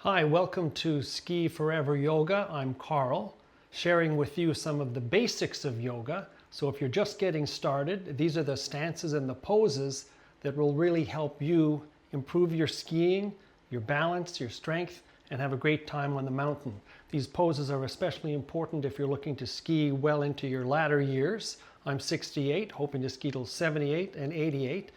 Hi, welcome to Ski Forever Yoga. I'm Carl, sharing with you some of the basics of yoga. So if you're just getting started, these are the stances and the poses that will really help you improve your skiing, your balance, your strength, and have a great time on the mountain. These poses are especially important if you're looking to ski well into your latter years. I'm 68, hoping to ski till 78 and 88.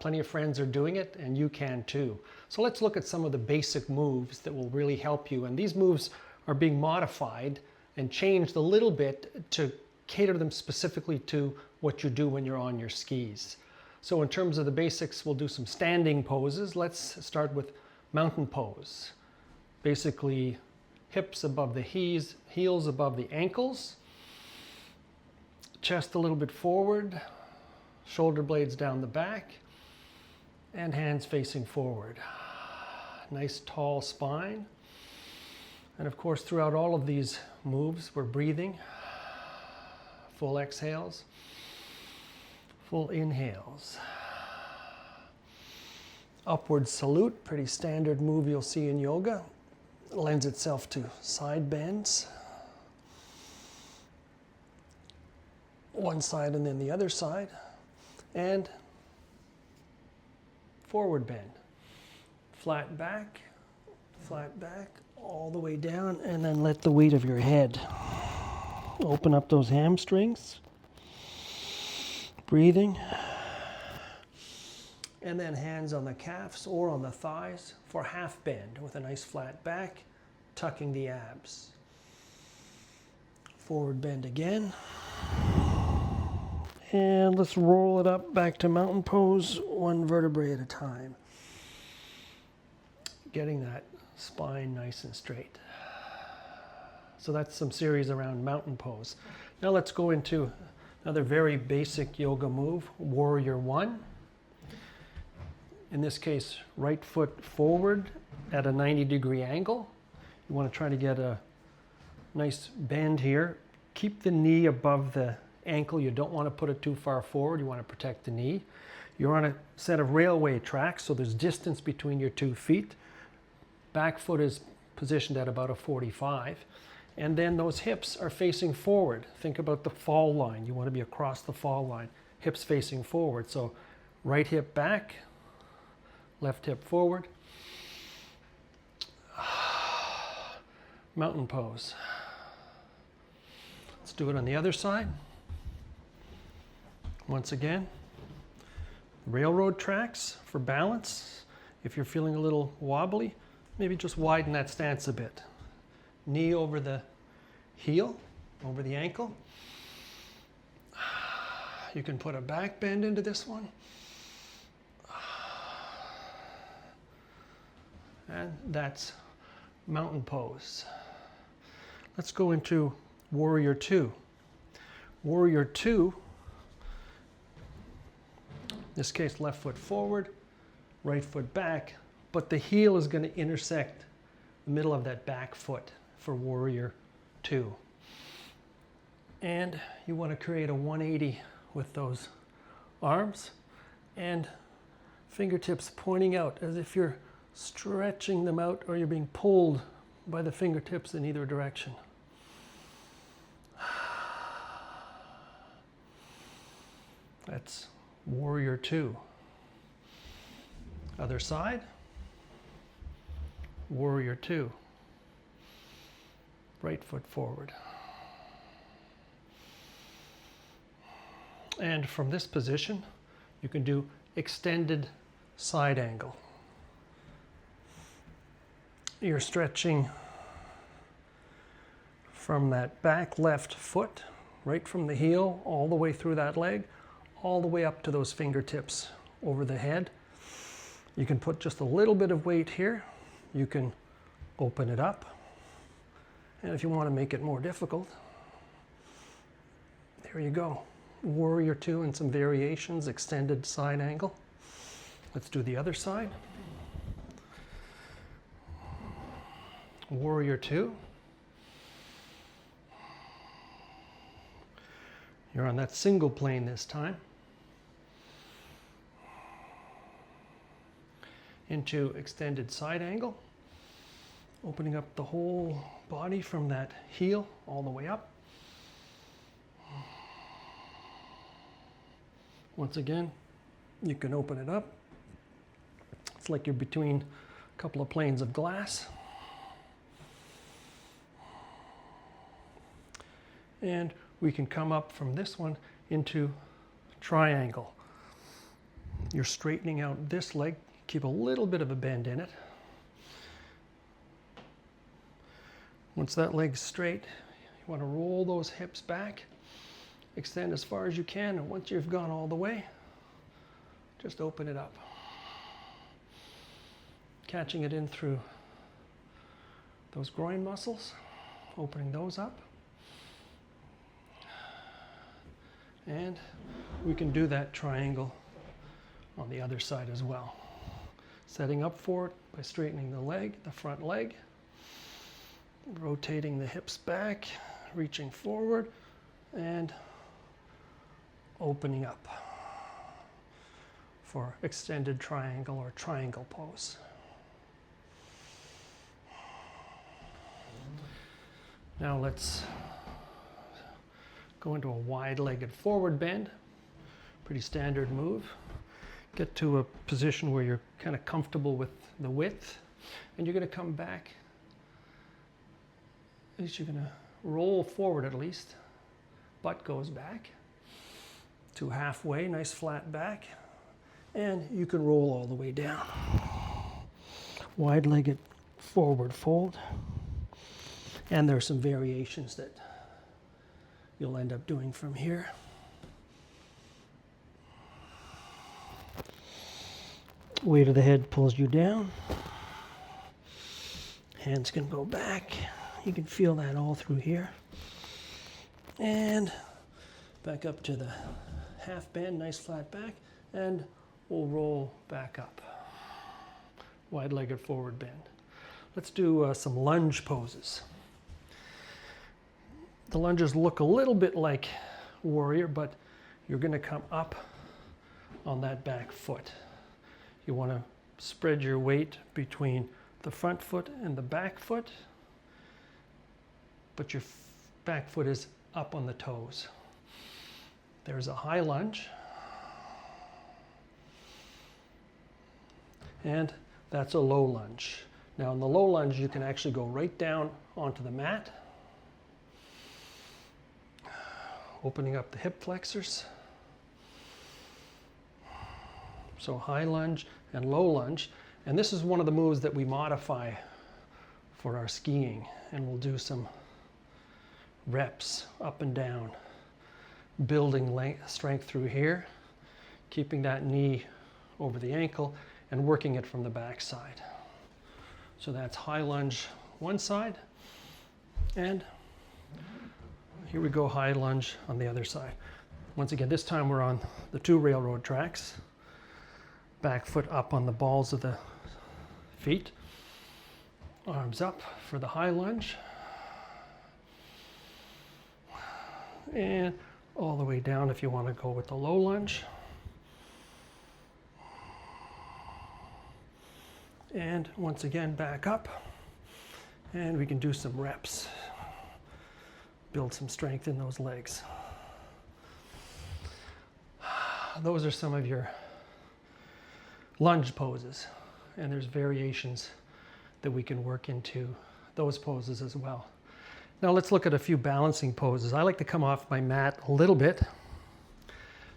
Plenty of friends are doing it, and you can too. So let's look at some of the basic moves that will really help you. And these moves are being modified and changed a little bit to cater them specifically to what you do when you're on your skis. So in terms of the basics, we'll do some standing poses. Let's start with mountain pose. Basically, hips above the heels above the ankles, chest a little bit forward, shoulder blades down the back, and hands facing forward. Nice tall spine. And of course, throughout all of these moves, we're breathing. Full exhales, full inhales. Upward salute, pretty standard move you'll see in yoga. It lends itself to side bends. One side and then the other side. And forward bend. Flat back, all the way down, and then let the weight of your head open up those hamstrings. Breathing. And then hands on the calves or on the thighs for half bend with a nice flat back, tucking the abs. Forward bend again. And let's roll it up back to mountain pose, one vertebrae at a time. Getting that spine nice and straight. So that's some series around mountain pose. Now let's go into another very basic yoga move, Warrior One. In this case, right foot forward at a 90-degree angle. You want to try to get a nice bend here. Keep the knee above the ankle. You don't want to put it too far forward. You want to protect the knee. You're on a set of railway tracks, so there's distance between your 2 feet. Back foot is positioned at about a 45. And then those hips are facing forward. Think about the fall line. You want to be across the fall line. Hips facing forward. So right hip back, left hip forward. Mountain pose. Let's do it on the other side. Once again, railroad tracks for balance. If you're feeling a little wobbly, maybe just widen that stance a bit. Knee over the heel, over the ankle. You can put a back bend into this one. And that's mountain pose. Let's go into Warrior Two. Warrior Two, in this case, left foot forward, right foot back, but the heel is going to intersect the middle of that back foot for Warrior Two. And you want to create a 180 with those arms and fingertips pointing out as if you're stretching them out or you're being pulled by the fingertips in either direction. That's Warrior Two. Other side. Warrior Two. Right foot forward. And from this position, you can do extended side angle. You're stretching from that back left foot, right from the heel, all the way through that leg, all the way up to those fingertips over the head. You can put just a little bit of weight here. You can open it up. And if you want to make it more difficult, there you go. Warrior Two and some variations, extended side angle. Let's do the other side. Warrior Two. You're on that single plane this time. Into extended side angle. Opening up the whole body from that heel all the way up. Once again, you can open it up. It's like you're between a couple of planes of glass. And we can come up from this one into triangle. You're straightening out this leg, keep a little bit of a bend in it. Once that leg's straight, you want to roll those hips back, extend as far as you can, and once you've gone all the way, just open it up. Catching it in through those groin muscles, opening those up. And we can do that triangle on the other side as well. Setting up for it by straightening the leg, the front leg, rotating the hips back, reaching forward, and opening up for extended triangle or triangle pose. Now let's go into a wide-legged forward bend. Pretty standard move. Get to a position where you're kind of comfortable with the width, and you're going to come back. At least you're going to roll forward at least. Butt goes back to halfway, nice flat back, and you can roll all the way down. Wide-legged forward fold. And there are some variations that you'll end up doing from here. Weight of the head pulls you down. Hands can go back. You can feel that all through here. And back up to the half bend, nice flat back, and we'll roll back up. Wide-legged forward bend. Let's do some lunge poses. The lunges look a little bit like warrior, but you're going to come up on that back foot. You want to spread your weight between the front foot and the back foot, but your back foot is up on the toes. There's a high lunge, and that's a low lunge. Now in the low lunge, you can actually go right down onto the mat, opening up the hip flexors. So high lunge and low lunge. And this is one of the moves that we modify for our skiing. And we'll do some reps up and down, building strength through here, keeping that knee over the ankle and working it from the back side. So that's high lunge one side, and here we go, high lunge on the other side. Once again, this time we're on the 2 railroad tracks. Back foot up on the balls of the feet. Arms up for the high lunge. And all the way down if you want to go with the low lunge. And once again, back up. And we can do some reps. Build some strength in those legs. Those are some of your lunge poses, and there's variations that we can work into those poses as well. Now let's look at a few balancing poses. I like to come off my mat a little bit.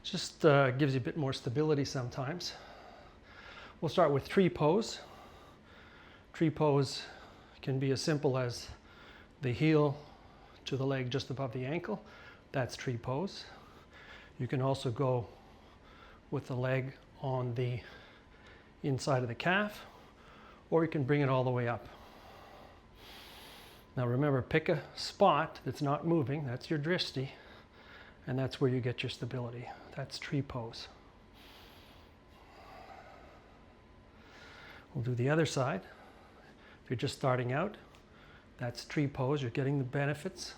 Just gives you a bit more stability sometimes. We'll start with tree pose. Tree pose can be as simple as the heel to the leg just above the ankle. That's tree pose. You can also go with the leg on the inside of the calf, or you can bring it all the way up. Now remember, pick a spot that's not moving, that's your drishti, and that's where you get your stability. That's tree pose. We'll do the other side. If you're just starting out, that's tree pose, you're getting the benefits,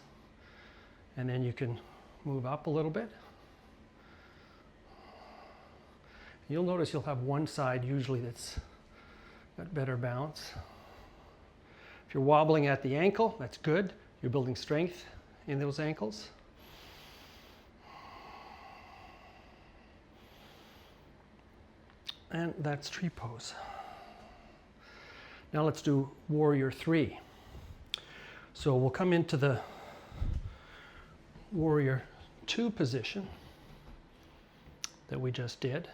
and then you can move up a little bit. You'll notice you'll have one side usually that's got better balance. If you're wobbling at the ankle, that's good. You're building strength in those ankles. And that's tree pose. Now let's do warrior 3. So we'll come into the warrior 2 position that we just did.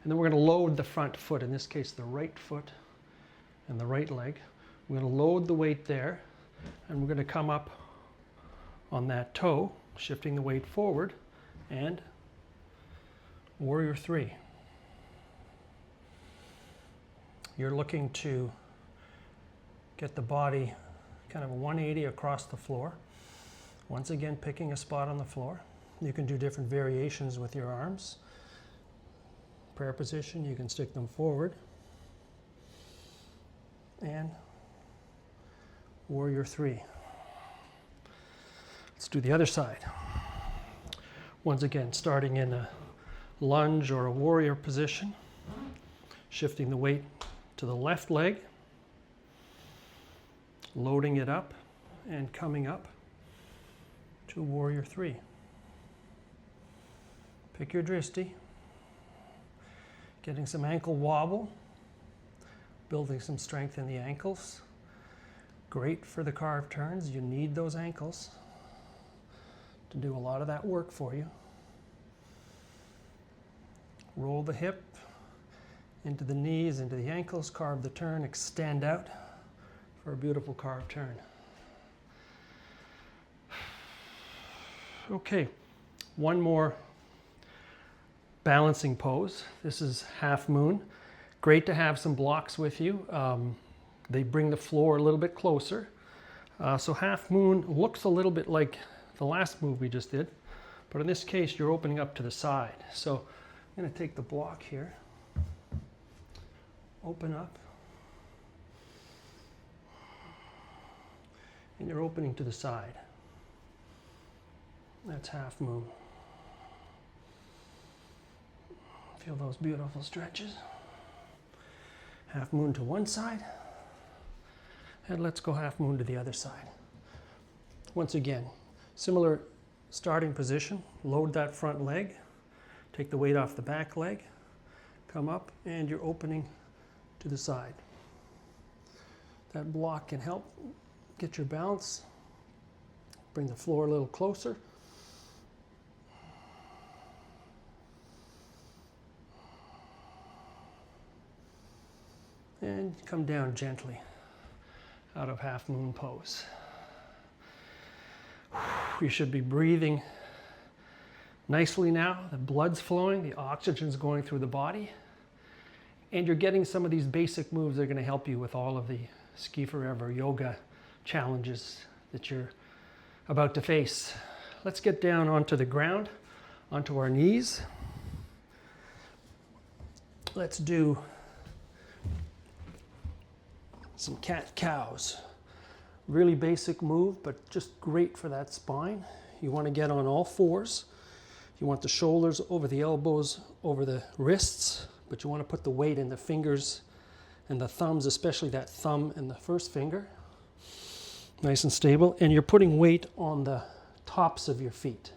And then we're going to load the front foot, in this case the right foot and the right leg. We're going to load the weight there, and we're going to come up on that toe, shifting the weight forward, and warrior 3. You're looking to get the body kind of a 180 across the floor. Once again, picking a spot on the floor. You can do different variations with your arms. Prayer position, you can stick them forward. And warrior 3. Let's do the other side. Once again, starting in a lunge or a warrior position, shifting the weight to the left leg, loading it up, and coming up to warrior 3. Pick your drishti, getting some ankle wobble, building some strength in the ankles. Great for the carved turns. You need those ankles to do a lot of that work for you. Roll the hip into the knees, into the ankles, carve the turn, extend out for a beautiful carved turn. Okay, one more balancing pose. This is half moon. Great to have some blocks with you. They bring the floor a little bit closer. So half moon looks a little bit like the last move we just did, but in this case you're opening up to the side. So I'm going to take the block here, open up, and you're opening to the side. That's half moon. Feel those beautiful stretches. Half moon to one side, and let's go half moon to the other side. Once again, similar starting position. Load that front leg, take the weight off the back leg, come up, and you're opening to the side. That block can help get your balance. Bring the floor a little closer. And come down gently out of half moon pose. You should be breathing nicely now. The blood's flowing, the oxygen's going through the body, and you're getting some of these basic moves that are going to help you with all of the SkiForeverYoga challenges that you're about to face. Let's get down onto the ground, onto our knees. Let's do some cat-cows. Really basic move, but just great for that spine. You want to get on all fours. You want the shoulders over the elbows, over the wrists, but you want to put the weight in the fingers and the thumbs, especially that thumb and the first finger. Nice and stable. And you're putting weight on the tops of your feet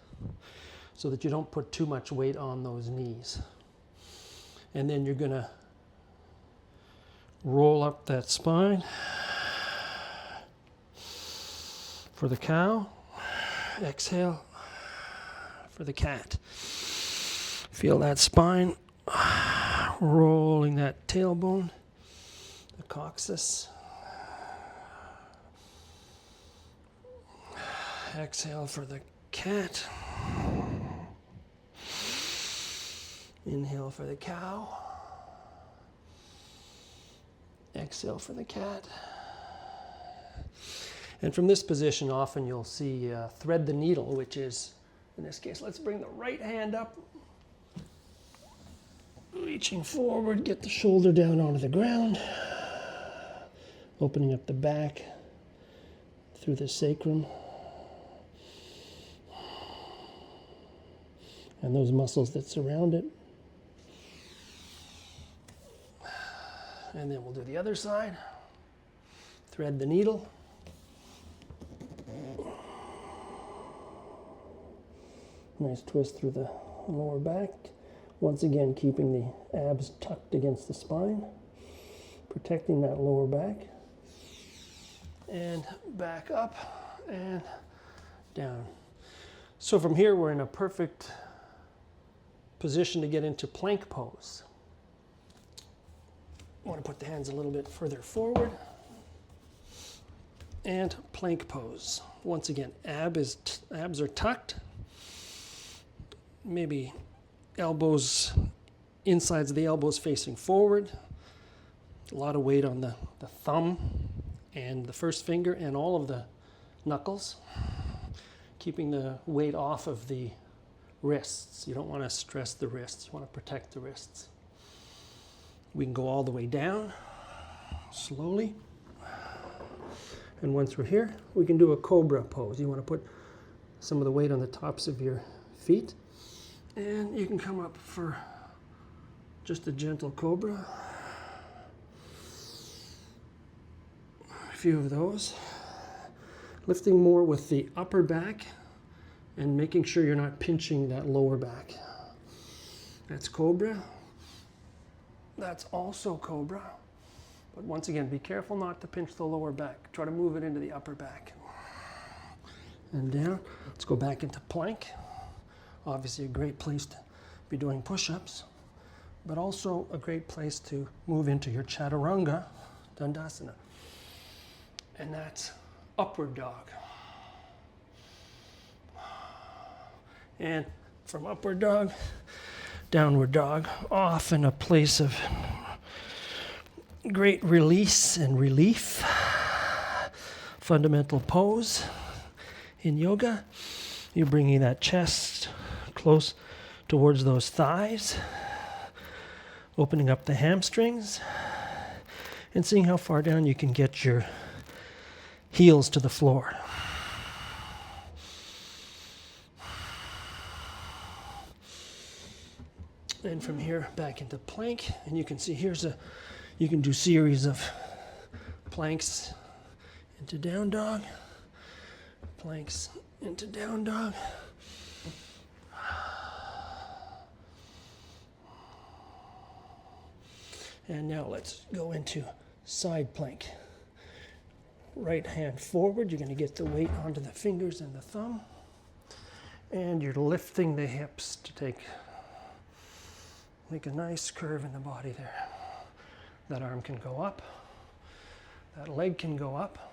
so that you don't put too much weight on those knees. And then you're going to roll up that spine for the cow. Exhale for the cat. Feel that spine rolling, that tailbone, the coccyx. Exhale for the cat. Inhale for the cow. Exhale for the cat. And from this position, often you'll see thread the needle, which is, in this case, let's bring the right hand up, reaching forward, get the shoulder down onto the ground, opening up the back through the sacrum, and those muscles that surround it. And then we'll do the other side. Thread the needle. Nice twist through the lower back. Once again, keeping the abs tucked against the spine, protecting that lower back. And back up and down. So from here, we're in a perfect position to get into plank pose. I want to put the hands a little bit further forward. And plank pose. Once again, abs are tucked. Maybe elbows, insides of the elbows facing forward. A lot of weight on the thumb and the first finger and all of the knuckles. Keeping the weight off of the wrists. You don't want to stress the wrists. You want to protect the wrists. We can go all the way down, slowly. And once we're here, we can do a cobra pose. You want to put some of the weight on the tops of your feet. And you can come up for just a gentle cobra. A few of those. Lifting more with the upper back and making sure you're not pinching that lower back. That's cobra. That's also cobra. But once again, be careful not to pinch the lower back. Try to move it into the upper back. And down. Let's go back into plank. Obviously a great place to be doing push-ups, but also a great place to move into your chaturanga dandasana. And that's upward dog. And from upward dog, downward dog, off in a place of great release and relief. Fundamental pose in yoga. You're bringing that chest close towards those thighs, opening up the hamstrings, and seeing how far down you can get your heels to the floor. And from here back into plank, and you can see you can do series of planks into down dog, planks into down dog. And now let's go into side plank. Right hand forward, you're going to get the weight onto the fingers and the thumb. And you're lifting the hips to make a nice curve in the body there. That arm can go up. That leg can go up.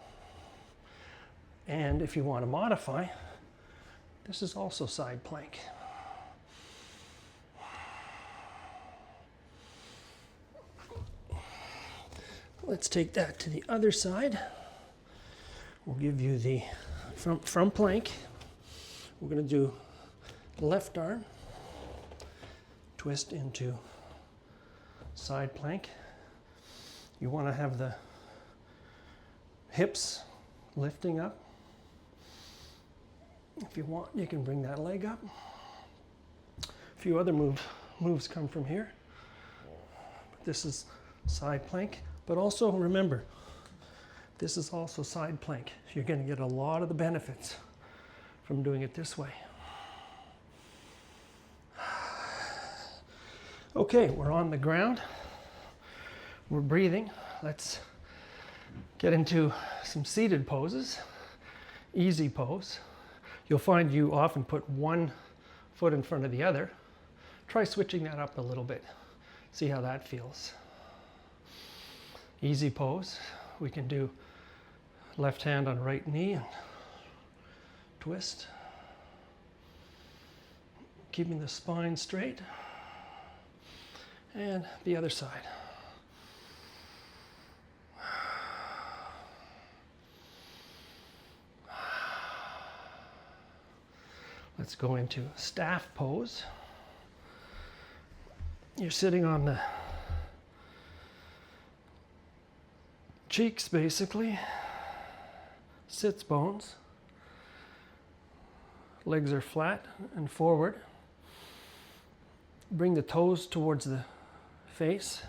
And if you want to modify, this is also side plank. Let's take that to the other side. We'll give you the, from plank, we're going to do left arm, twist into side plank. You want to have the hips lifting up. If you want, you can bring that leg up. A few other moves come from here. This is side plank, but also remember, this is also side plank. You're going to get a lot of the benefits from doing it this way. Okay, we're on the ground. We're breathing. Let's get into some seated poses. Easy pose. You'll find you often put one foot in front of the other. Try switching that up a little bit. See how that feels. Easy pose. We can do left hand on right knee and twist. Keeping the spine straight. And the other side. Let's go into staff pose. You're sitting on the cheeks, basically. Sits bones. Legs are flat and forward. Bring the toes towards the face.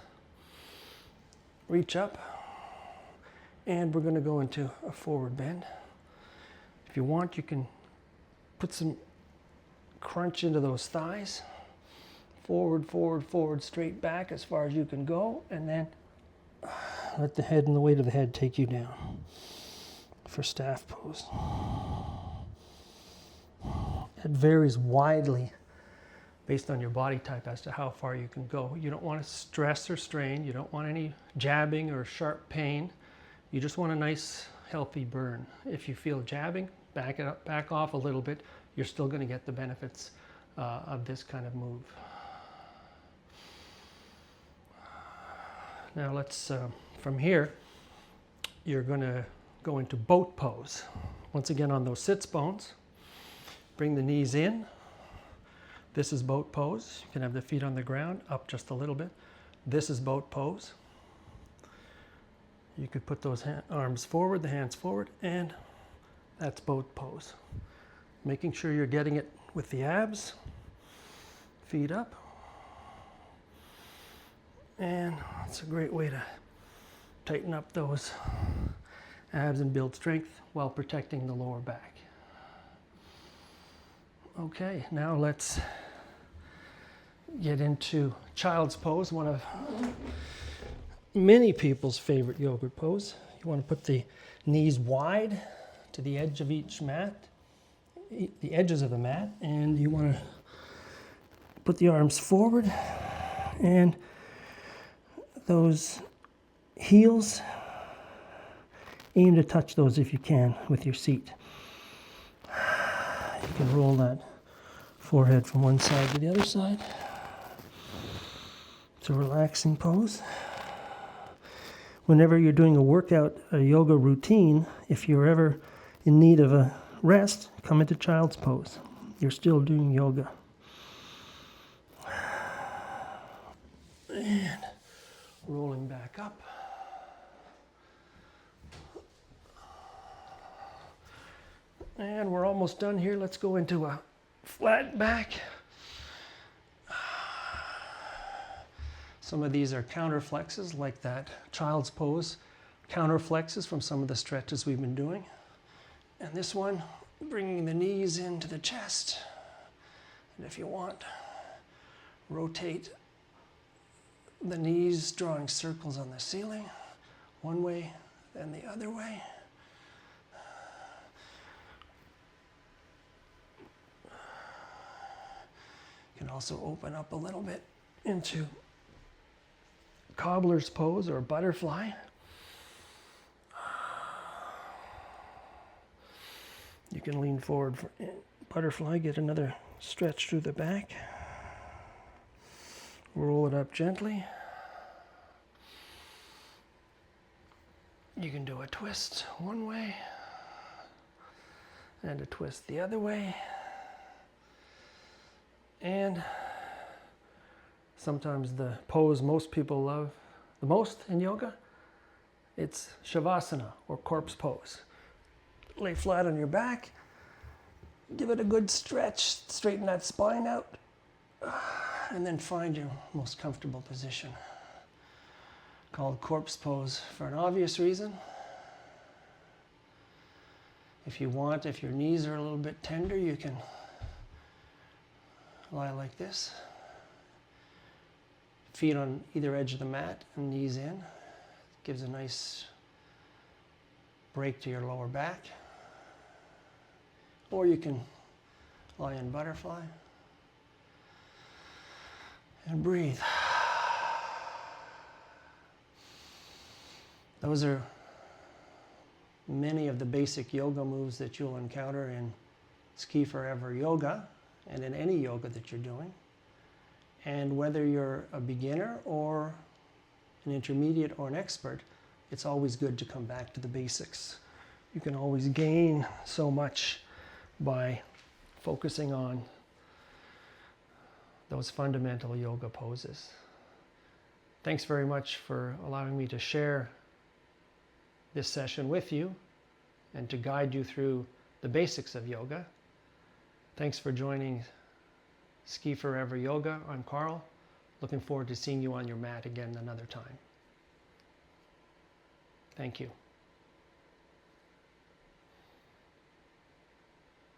Reach up And we're going to go into a forward bend. If you want, you can put some crunch into those thighs. Forward, forward, forward, straight back as far as you can go, and then let the head and the weight of the head take you down for staff pose. It varies widely based on your body type as to how far you can go. You don't want to stress or strain. You don't want any jabbing or sharp pain. You just want a nice, healthy burn. If you feel jabbing, back it up, back off a little bit. You're still going to get the benefits of this kind of move. Now let's, from here, you're going to go into boat pose. Once again on those sits bones, bring the knees in. This is boat pose. You can have the feet on the ground, up just a little bit. This is boat pose. You could put those arms forward, the hands forward, and that's boat pose. Making sure you're getting it with the abs, feet up. And it's a great way to tighten up those abs and build strength while protecting the lower back. Okay, now let's get into child's pose, one of many people's favorite yoga pose. You want to put the knees wide to the edge of each mat, the edges of the mat, and you want to put the arms forward and those heels, aim to touch those if you can with your seat. You can roll that forehead from one side to the other side. It's a relaxing pose. Whenever you're doing a workout, a yoga routine, if you're ever in need of a rest, come into child's pose. You're still doing yoga. And rolling back up. And we're almost done here. Let's go into a flat back. Some of these are counter flexes, like that child's pose. Counter flexes from some of the stretches we've been doing. And this one, bringing the knees into the chest. And if you want, rotate the knees, drawing circles on the ceiling, one way, then the other way. You can also open up a little bit into cobbler's pose or butterfly. You can lean forward for butterfly, get another stretch through the back. Roll it up gently. You can do a twist one way and a twist the other way. And sometimes the pose most people love the most in yoga, it's Shavasana or corpse pose. Lay flat on your back, give it a good stretch, straighten that spine out, and then find your most comfortable position. Called corpse pose for an obvious reason. If you want, if your knees are a little bit tender, you can lie like this. Feet on either edge of the mat and knees in. Gives a nice break to your lower back. Or you can lie in butterfly and breathe. Those are many of the basic yoga moves that you'll encounter in SkiForeverYoga and in any yoga that you're doing. And whether you're a beginner or an intermediate or an expert, it's always good to come back to the basics. You can always gain so much by focusing on those fundamental yoga poses. Thanks very much for allowing me to share this session with you and to guide you through the basics of yoga. Thanks for joining SkiForeverYoga. I'm Carl. Looking forward to seeing you on your mat again another time. Thank you.